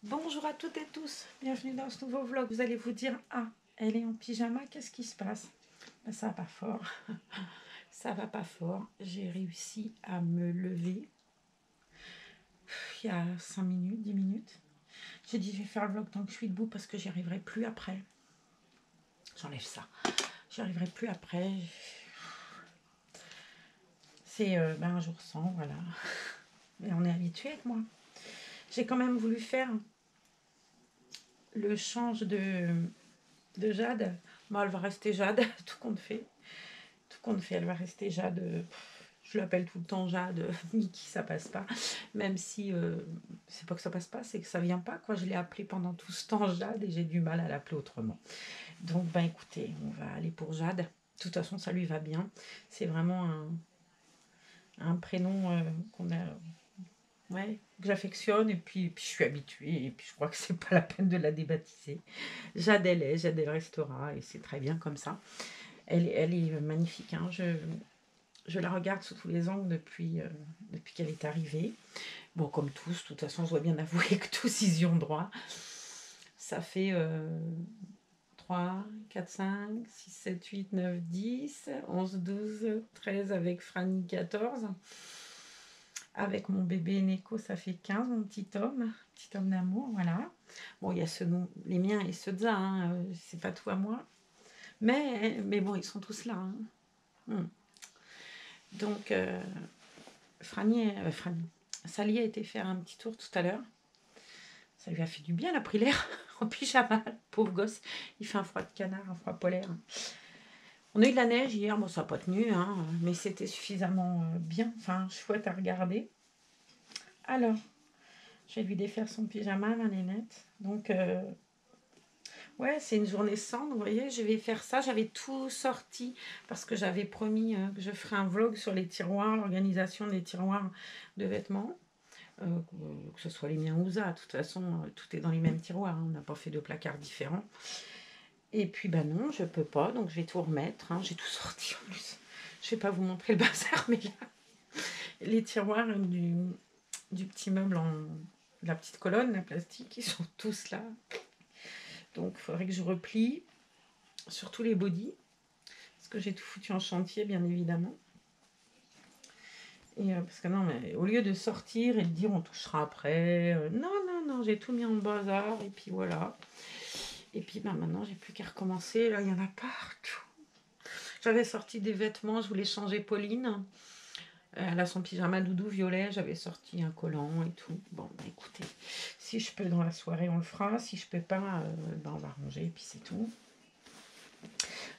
Bonjour à toutes et tous, bienvenue dans ce nouveau vlog. Vous allez vous dire, ah, elle est en pyjama, qu'est-ce qui se passe? Ben, ça va pas fort, ça va pas fort. J'ai réussi à me lever il y a 5 minutes, 10 minutes. J'ai dit, je vais faire le vlog tant que je suis debout parce que j'y arriverai plus après. J'enlève ça, j'y arriverai plus après. C'est un jour sans, voilà. Mais on est habitué avec moi. J'ai quand même voulu faire le change de Jade. Moi, elle va rester Jade, tout compte fait. Tout compte fait, elle va rester Jade. Je l'appelle tout le temps Jade. Mickey, ça passe pas. Même si c'est pas que ça passe pas, c'est que ça vient pas, quoi. Je l'ai appelée pendant tout ce temps Jade et j'ai du mal à l'appeler autrement. Donc, ben écoutez, on va aller pour Jade. De toute façon, ça lui va bien. C'est vraiment un prénom qu'on a. Ouais, que j'affectionne et puis je suis habituée et puis je crois que c'est pas la peine de la débaptiser. Jade elle est, Jade elle restera et c'est très bien comme ça. Elle est magnifique, hein. Je la regarde sous tous les angles depuis qu'elle est arrivée. Bon, comme tous, de toute façon, je dois bien avouer que tous ils y ont droit. Ça fait 3, 4, 5, 6, 7, 8, 9, 10, 11, 12, 13 avec Franny 14. Avec mon bébé Neko, ça fait 15, mon petit homme d'amour, voilà. Bon, il y a les miens et ceux de ça, hein, c'est pas tout à moi. Mais bon, ils sont tous là. Hein. Donc, Franny, Sally a été faire un petit tour tout à l'heure. Ça lui a fait du bien, elle a pris l'air en pyjama, pauvre gosse. Il fait un froid de canard, un froid polaire. On a eu de la neige hier, bon ça n'a pas tenu, hein, mais c'était suffisamment bien, enfin chouette à regarder. Alors, je vais lui défaire son pyjama, ma nénette. Donc, ouais, c'est une journée sans, vous voyez, je vais faire ça. J'avais tout sorti parce que j'avais promis que je ferais un vlog sur les tiroirs, l'organisation des tiroirs de vêtements. Que ce soit les miens ou ça, de toute façon, tout est dans les mêmes tiroirs. Hein, on n'a pas fait de placards différents. Et puis, bah non, je peux pas, donc je vais tout remettre. Hein, j'ai tout sorti en plus. Je vais pas vous montrer le bazar, mais là, les tiroirs du petit meuble la petite colonne, la plastique, ils sont tous là. Donc, il faudrait que je replie, surtout les bodys, parce que j'ai tout foutu en chantier, bien évidemment. Et parce que non, mais au lieu de sortir et de dire on touchera après, non, j'ai tout mis en bazar, et puis voilà. Et puis ben, maintenant, j'ai plus qu'à recommencer. Là, il y en a partout. J'avais sorti des vêtements, je voulais changer Pauline. Elle a son pyjama doudou violet, j'avais sorti un collant et tout. Bon, bah, écoutez, si je peux dans la soirée, on le fera. Si je peux pas, ben, on va ranger et puis c'est tout.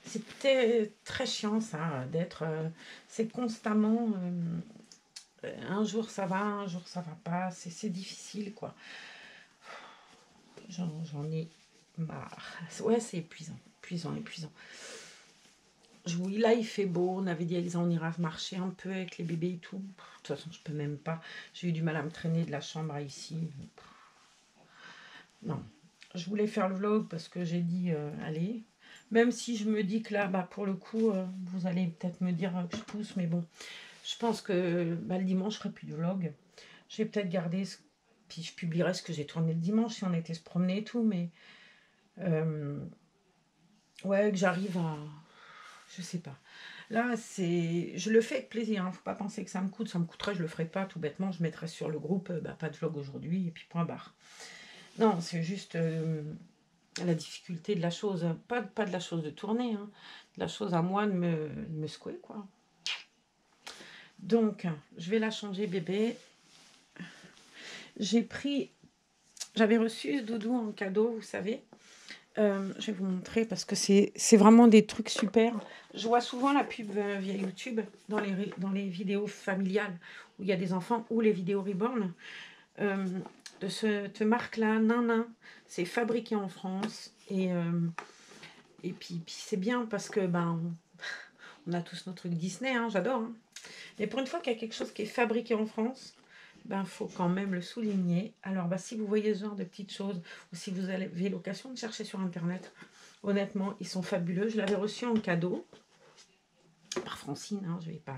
C'était très chiant ça, d'être... c'est constamment... un jour ça va, un jour ça va pas. C'est difficile, quoi. J'en ai marre. Ouais, c'est épuisant. Épuisant. Oui, là, il fait beau. On avait dit à Elisa, on ira marcher un peu avec les bébés et tout. De toute façon, je peux même pas. J'ai eu du mal à me traîner de la chambre à ici. Non. Je voulais faire le vlog parce que j'ai dit, allez. Même si je me dis que là, bah, pour le coup, vous allez peut-être me dire que je pousse. Mais bon, je pense que bah, le dimanche, je ferai plus de vlog. Je vais peut-être garder... Puis je publierai ce que j'ai tourné le dimanche si on était se promener et tout. Mais... ouais, que j'arrive à... Je sais pas. Là, je le fais avec plaisir. Hein. Faut pas penser que ça me coûte. Ça me coûterait, je le ferais pas. Tout bêtement, je mettrais sur le groupe, pas de vlog aujourd'hui, et puis point barre. Non, c'est juste la difficulté de la chose. Pas de la chose de tourner. Hein. De la chose à moi de me secouer, quoi. Donc, je vais la changer, bébé. J'avais reçu ce doudou en cadeau, vous savez. Je vais vous montrer parce que c'est vraiment des trucs super. Je vois souvent la pub via YouTube dans les vidéos familiales où il y a des enfants ou les vidéos Reborn de cette marque-là, Nanin. C'est fabriqué en France et puis c'est bien parce que ben on a tous nos trucs Disney, hein, j'adore. Hein. Mais pour une fois qu'il y a quelque chose qui est fabriqué en France, ben faut quand même le souligner. Alors bah, si vous voyez ce genre de petites choses ou si vous avez l'occasion de chercher sur internet, honnêtement ils sont fabuleux. Je l'avais reçu en cadeau par Francine, hein, je vais pas...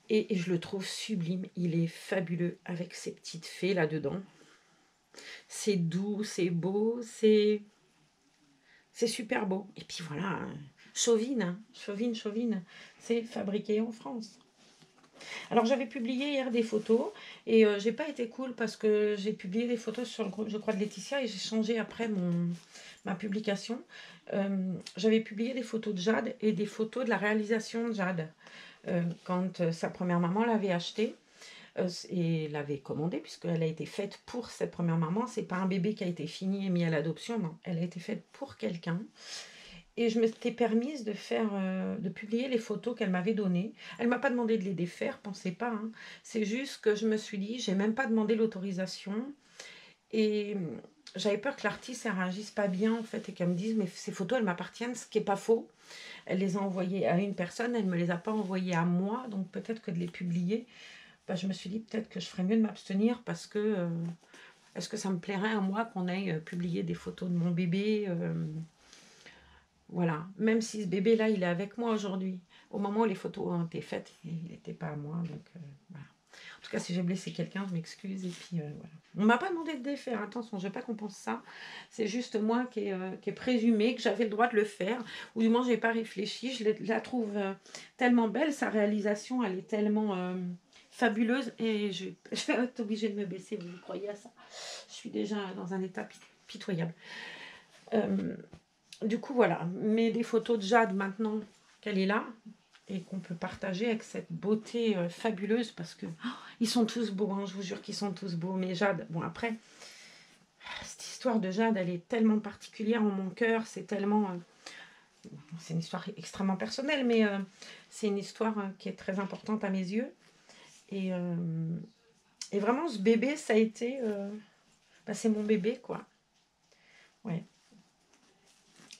Et je le trouve sublime, il est fabuleux avec ces petites fées là dedans. C'est doux, c'est beau, c'est super beau. Et puis voilà, Chauvine, hein, Chauvine, c'est fabriqué en France. Alors j'avais publié hier des photos et j'ai pas été cool parce que j'ai publié des photos sur le groupe, je crois, de Laetitia et j'ai changé après ma publication. J'avais publié des photos de Jade et des photos de la réalisation de Jade quand sa première maman l'avait achetée et l'avait commandée puisqu'elle a été faite pour cette première maman. C'est pas un bébé qui a été fini et mis à l'adoption, non, elle a été faite pour quelqu'un. Et je m'étais permise de publier les photos qu'elle m'avait données. Elle m'a pas demandé de les défaire, pensez pas, hein. C'est juste que je me suis dit, j'ai même pas demandé l'autorisation. Et j'avais peur que l'artiste ne réagisse pas bien, en fait, et qu'elle me dise, mais ces photos, elles m'appartiennent, ce qui n'est pas faux. Elle les a envoyées à une personne, elle ne me les a pas envoyées à moi, donc peut-être que de les publier, bah, je me suis dit peut-être que je ferais mieux de m'abstenir parce que est-ce que ça me plairait à moi qu'on aille publier des photos de mon bébé voilà, même si ce bébé-là, il est avec moi aujourd'hui. Au moment où les photos ont été faites, il n'était pas à moi. Donc, voilà. En tout cas, si j'ai blessé quelqu'un, je m'excuse. Et puis, voilà. On ne m'a pas demandé de défaire. Attention, je ne veux pas qu'on pense ça. C'est juste moi qui ai présumé que j'avais le droit de le faire. Ou du moins, je n'ai pas réfléchi. Je la trouve tellement belle. Sa réalisation, elle est tellement fabuleuse. Et je vais être obligée de me baisser. Vous croyez à ça? Je suis déjà dans un état pitoyable. Du coup, voilà, mais des photos de Jade maintenant qu'elle est là et qu'on peut partager avec cette beauté fabuleuse parce que ils sont tous beaux, hein, je vous jure qu'ils sont tous beaux. Mais Jade, bon après, cette histoire de Jade, elle est tellement particulière en mon cœur, c'est tellement... c'est une histoire extrêmement personnelle, mais c'est une histoire qui est très importante à mes yeux. Et vraiment, ce bébé, ça a été... c'est mon bébé, quoi. Ouais.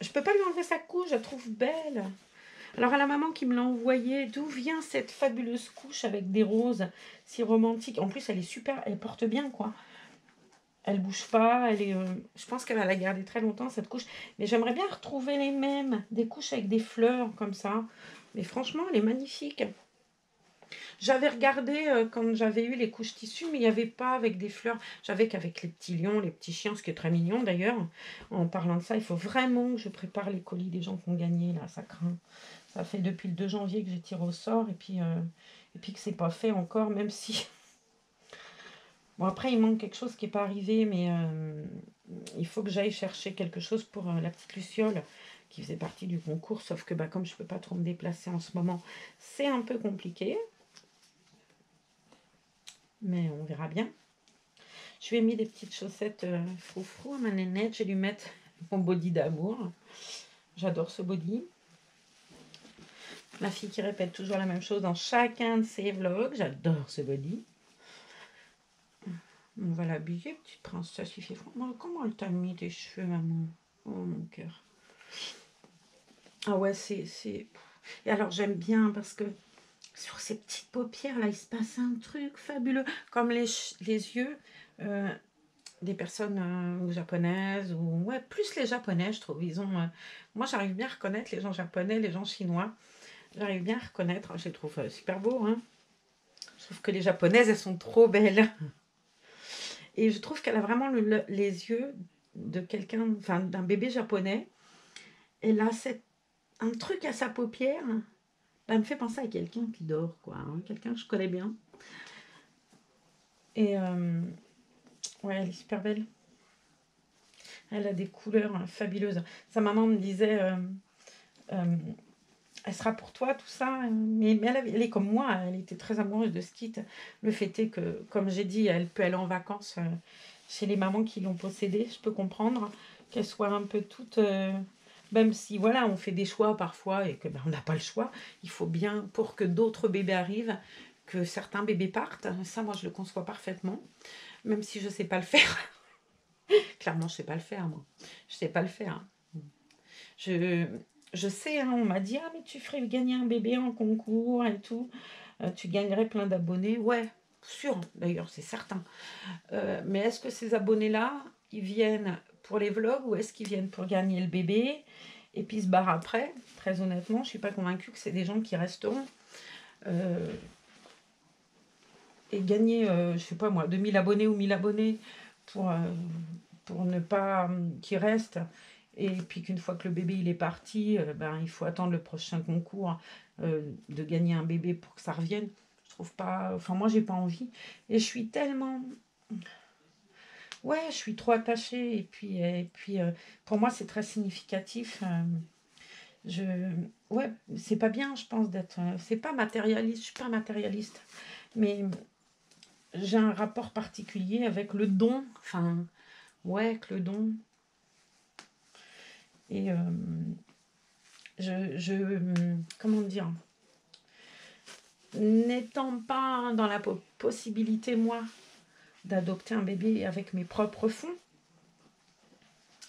Je peux pas lui enlever sa couche, je la trouve belle. Alors à la maman qui me l'a envoyée, d'où vient cette fabuleuse couche avec des roses si romantiques? En plus, elle est super, elle porte bien, quoi. Elle bouge pas, elle est... je pense qu'elle va la garder très longtemps, cette couche. Mais j'aimerais bien retrouver les mêmes, des couches avec des fleurs comme ça. Mais franchement, elle est magnifique. J'avais regardé quand j'avais eu les couches tissus, mais il n'y avait pas avec des fleurs. J'avais qu'avec les petits lions, les petits chiens, ce qui est très mignon d'ailleurs. En parlant de ça, il faut vraiment que je prépare les colis des gens qui ont gagné, là, ça craint. Ça fait depuis le 2 janvier que j'ai tiré au sort, et puis que c'est pas fait encore, même si... Bon, après, il manque quelque chose qui n'est pas arrivé, mais il faut que j'aille chercher quelque chose pour la petite Luciole, qui faisait partie du concours, sauf que comme je ne peux pas trop me déplacer en ce moment, c'est un peu compliqué. Mais on verra bien. Je lui ai mis des petites chaussettes froufrou à ma nénette. Je vais lui mettre mon body d'amour. J'adore ce body. Ma fille qui répète toujours la même chose dans chacun de ses vlogs. J'adore ce body. On va l'habiller, petite princesse. Ça suffit. Comment elle t'a mis tes cheveux, maman? Oh, mon cœur. Ah ouais, c'est... Et alors, j'aime bien parce que sur ces petites paupières, là, il se passe un truc fabuleux. Comme les yeux des personnes japonaises, ou ouais, plus les japonais, je trouve. Ils ont... moi, j'arrive bien à reconnaître les gens japonais, les gens chinois. J'arrive bien à reconnaître. Je les trouve super beaux, hein. Je trouve que les japonaises, elles sont trop belles. Et je trouve qu'elle a vraiment les yeux de quelqu'un, enfin, d'un bébé japonais. Elle a un truc à sa paupière. Elle me fait penser à quelqu'un qui dort, quoi. Hein, quelqu'un que je connais bien. Et ouais, elle est super belle. Elle a des couleurs fabuleuses. Sa maman me disait, elle sera pour toi, tout ça. Mais elle est comme moi, elle était très amoureuse de ski. Le fait est que, comme j'ai dit, elle peut aller en vacances chez les mamans qui l'ont possédée. Je peux comprendre qu'elle soit un peu toute... même si, voilà, on fait des choix parfois et que on n'a pas le choix. Il faut bien, pour que d'autres bébés arrivent, que certains bébés partent. Ça, moi, je le conçois parfaitement. Même si je ne sais pas le faire. Clairement, je ne sais pas le faire, moi. Je ne sais pas le faire. Je sais, hein, on m'a dit, ah, mais tu ferais gagner un bébé en concours et tout. Tu gagnerais plein d'abonnés. Ouais, sûr, d'ailleurs, c'est certain. Mais est-ce que ces abonnés-là, ils viennent pour les vlogs ou est-ce qu'ils viennent pour gagner le bébé et puis se barrent après? Très honnêtement, je ne suis pas convaincue que c'est des gens qui resteront. Et gagner, je sais pas moi, 2000 abonnés ou 1000 abonnés pour, euh, pour ne pas qu'il reste. Et puis qu'une fois que le bébé il est parti, ben, il faut attendre le prochain concours de gagner un bébé pour que ça revienne. Je trouve pas. Enfin, moi, j'ai pas envie. Et je suis tellement. Ouais, je suis trop attachée. Et puis pour moi, c'est très significatif. Je... Ouais, c'est pas bien, je pense, d'être. C'est pas matérialiste. Je suis pas matérialiste. Mais j'ai un rapport particulier avec le don. Enfin, ouais, avec le don. Et comment dire, n'étant pas dans la possibilité, moi, d'adopter un bébé avec mes propres fonds,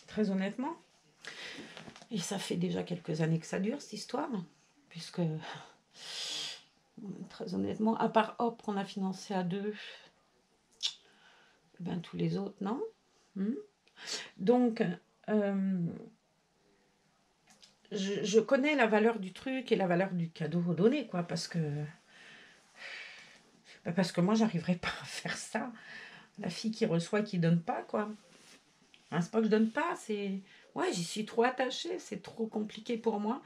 très honnêtement, et ça fait déjà quelques années que ça dure, cette histoire, puisque, très honnêtement, à part Hop qu'on a financé à deux, ben tous les autres, non. Donc, je connais la valeur du truc et la valeur du cadeau donné, quoi, parce que moi, j'arriverai pas à faire ça. La fille qui reçoit et qui donne pas, quoi. Hein, c'est pas que je donne pas, c'est... Ouais, j'y suis trop attachée, c'est trop compliqué pour moi.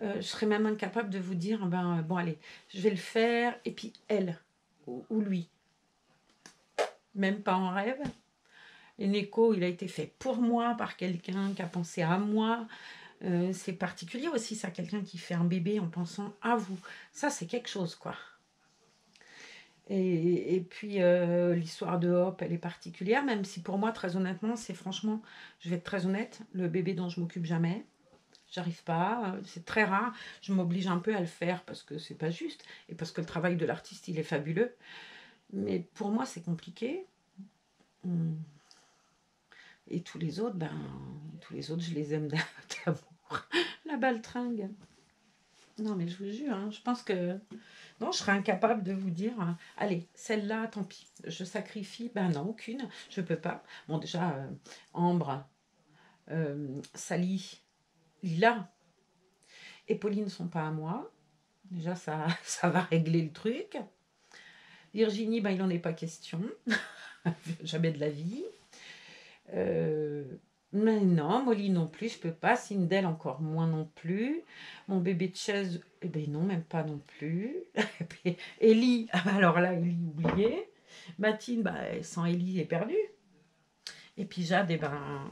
Je serais même incapable de vous dire, ben, bon, allez, je vais le faire, et puis elle, ou lui. Même pas en rêve. L'écho, il a été fait pour moi, par quelqu'un qui a pensé à moi. C'est particulier aussi, ça, quelqu'un qui fait un bébé en pensant à vous. Ça, c'est quelque chose, quoi. Et puis l'histoire de Hop, elle est particulière, même si pour moi, très honnêtement, c'est franchement, je vais être très honnête, le bébé dont je m'occupe jamais, j'arrive pas, c'est très rare, je m'oblige un peu à le faire parce que c'est pas juste et parce que le travail de l'artiste, il est fabuleux. Mais pour moi, c'est compliqué. Et tous les autres, je les aime d'amour. La baltringue. Non, mais je vous jure, hein, je pense que non, je serais incapable de vous dire, allez, celle-là, tant pis, je sacrifie. Ben non, aucune, je peux pas. Bon, déjà, Ambre, Sally, Lila et Pauline ne sont pas à moi. Déjà, ça, ça va régler le truc. Virginie, ben, il n'en est pas question. Jamais de la vie. Mais non, Molly non plus, je peux pas. Sindel encore moins non plus. Mon bébé de chaise, eh ben non, même pas non plus. Et puis, Ellie, ah bah alors là, Ellie oubliée. Mathilde, bah, sans Ellie, est perdue. Et puis Jade, eh ben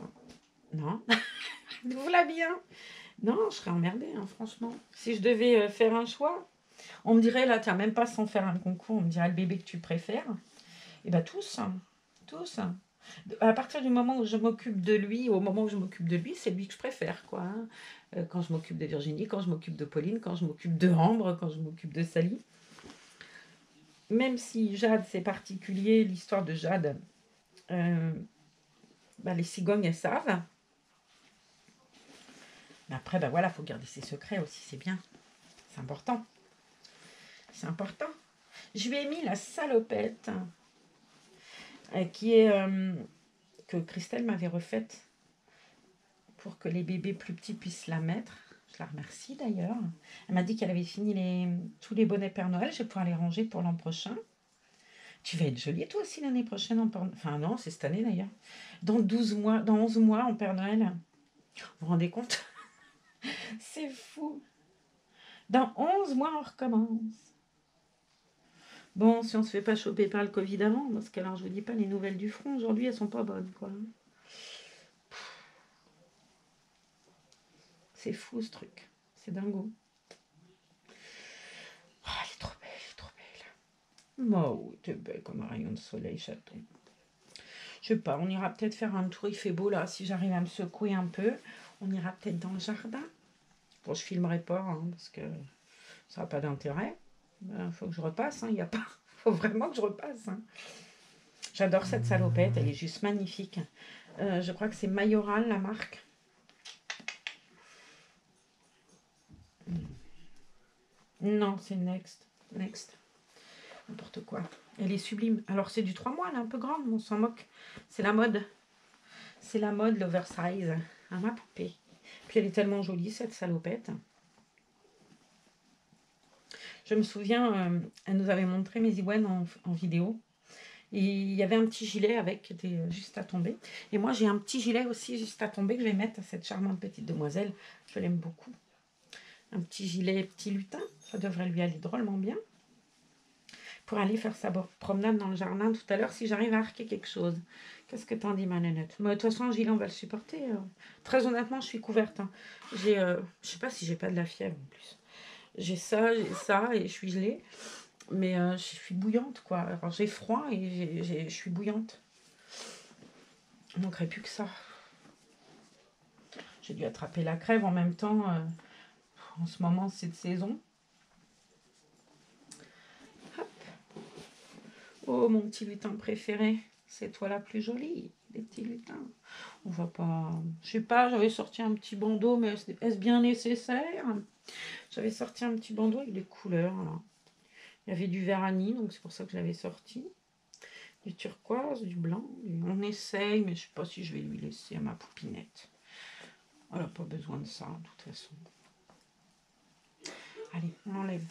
non. Vous la bien. Non, je serais emmerdée, hein, franchement. Si je devais faire un choix, on me dirait là, tiens, même pas sans faire un concours, on me dirait le bébé que tu préfères. Et ben tous, hein, tous. À partir du moment où je m'occupe de lui, au moment où je m'occupe de lui, c'est lui que je préfère, quoi. Hein. Quand je m'occupe de Virginie, quand je m'occupe de Pauline, quand je m'occupe de Ambre, quand je m'occupe de Sally. Même si Jade, c'est particulier, l'histoire de Jade, les cigognes, elles savent. Mais après, voilà, il faut garder ses secrets aussi, c'est bien. C'est important. C'est important. Je lui ai mis la salopette qui est que Christelle m'avait refaite pour que les bébés plus petits puissent la mettre. Je la remercie d'ailleurs. Elle m'a dit qu'elle avait fini tous les bonnets Père Noël. Je vais pouvoir les ranger pour l'an prochain. Tu vas être jolie toi aussi l'année prochaine. Enfin non, c'est cette année d'ailleurs. Dans 12 mois, dans 11 mois en Père Noël. Vous vous rendez compte? C'est fou. Dans 11 mois, on recommence. Bon, si on se fait pas choper par le Covid avant, parce que alors je vous dis pas, les nouvelles du front aujourd'hui, elles sont pas bonnes, quoi. C'est fou ce truc. C'est dingo. Oh, elle est trop belle, elle est trop belle. Oh, oui, t'es belle comme un rayon de soleil, chaton. Je sais pas, on ira peut-être faire un tour, il fait beau là, si j'arrive à me secouer un peu. On ira peut-être dans le jardin. Bon, je filmerai pas, hein, parce que ça n'a pas d'intérêt. Il faut que je repasse, il y a pas... faut vraiment que je repasse. Hein. J'adore cette salopette, elle est juste magnifique. Je crois que c'est Mayoral, la marque. Non, c'est Next. Next. N'importe quoi. Elle est sublime. Alors, c'est du 3 mois, elle est un peu grande, mais on s'en moque. C'est la mode. C'est la mode, l'oversize. À ma poupée. Puis elle est tellement jolie, cette salopette. Je me souviens, elle nous avait montré mes Iwen en vidéo. Et il y avait un petit gilet avec qui était juste à tomber. Et moi, j'ai un petit gilet aussi juste à tomber que je vais mettre à cette charmante petite demoiselle. Je l'aime beaucoup. Un petit gilet, petit lutin. Ça devrait lui aller drôlement bien. Pour aller faire sa promenade dans le jardin tout à l'heure si j'arrive à arquer quelque chose. Qu'est-ce que t'en dis, ma nénette? Mais de toute façon, le gilet, on va le supporter. Très honnêtement, je suis couverte. Hein. Je sais pas si j'ai pas de la fièvre en plus. J'ai ça et je suis gelée. Mais je suis bouillante, quoi. Alors, j'ai froid et je suis bouillante. Il ne manquerait plus que ça. J'ai dû attraper la crève en même temps. En ce moment, c'est de saison. Hop. Oh, mon petit lutin préféré. C'est toi la plus jolie des petits lutins. On va pas... Je sais pas, j'avais sorti un petit bandeau, mais est-ce bien nécessaire? J'avais sorti un petit bandeau avec des couleurs, là. Il y avait du vernis, donc c'est pour ça que je l'avais sorti. Du turquoise, du blanc. On essaye, mais je sais pas si je vais lui laisser à ma poupinette. Elle n'a pas besoin de ça, de toute façon. Allez, on l'enlève.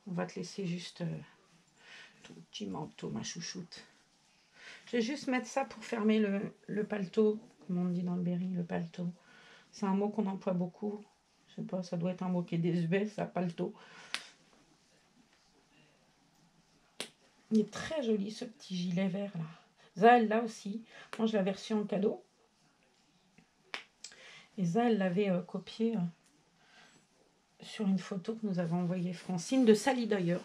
On va te laisser juste ton petit manteau, ma chouchoute. Je vais juste mettre ça pour fermer le paletot, comme on dit dans le Berry, le paletot. C'est un mot qu'on emploie beaucoup. Je sais pas, ça doit être un mot qui est désuet, ça, paletot. Il est très joli, ce petit gilet vert, là. Ça, elle l'a aussi. Moi, je l'avais reçu en cadeau. Et ça, elle l'avait copié sur une photo que nous avons envoyée Francine, de Sally d'ailleurs,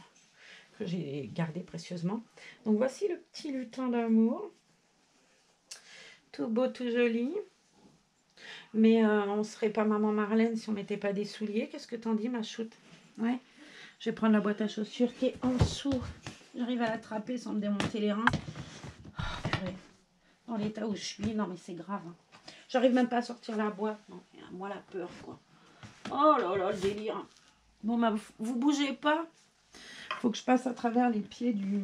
que j'ai gardé précieusement. Donc, voici le petit lutin d'amour. Tout beau, tout joli. Mais on ne serait pas maman Marlène si on mettait pas des souliers. Qu'est-ce que t'en dis, ma choute? Ouais. Je vais prendre la boîte à chaussures qui est en dessous. J'arrive à l'attraper sans me démonter les reins. Oh, purée. Dans l'état où je suis, non mais c'est grave. Hein. J'arrive même pas à sortir la boîte. Non, moi la peur, quoi. Oh là là, le délire. Bon, bah, vous bougez pas. Faut que je passe à travers les pieds du...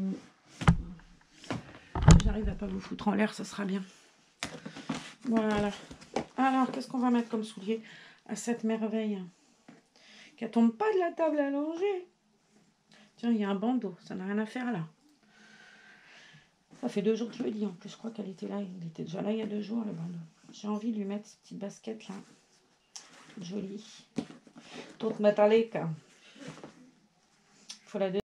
J'arrive à pas vous foutre en l'air, ça sera bien. Voilà. Alors, qu'est-ce qu'on va mettre comme soulier à cette merveille? Qu'elle tombe pas de la table à langer. Tiens, il y a un bandeau, ça n'a rien à faire là. Ça fait 2 jours que je le dis, en plus je crois qu'elle était là. Il était déjà là il y a 2 jours, le bandeau. J'ai envie de lui mettre cette petite basket là. Toute jolie. Toute métallique. Faut la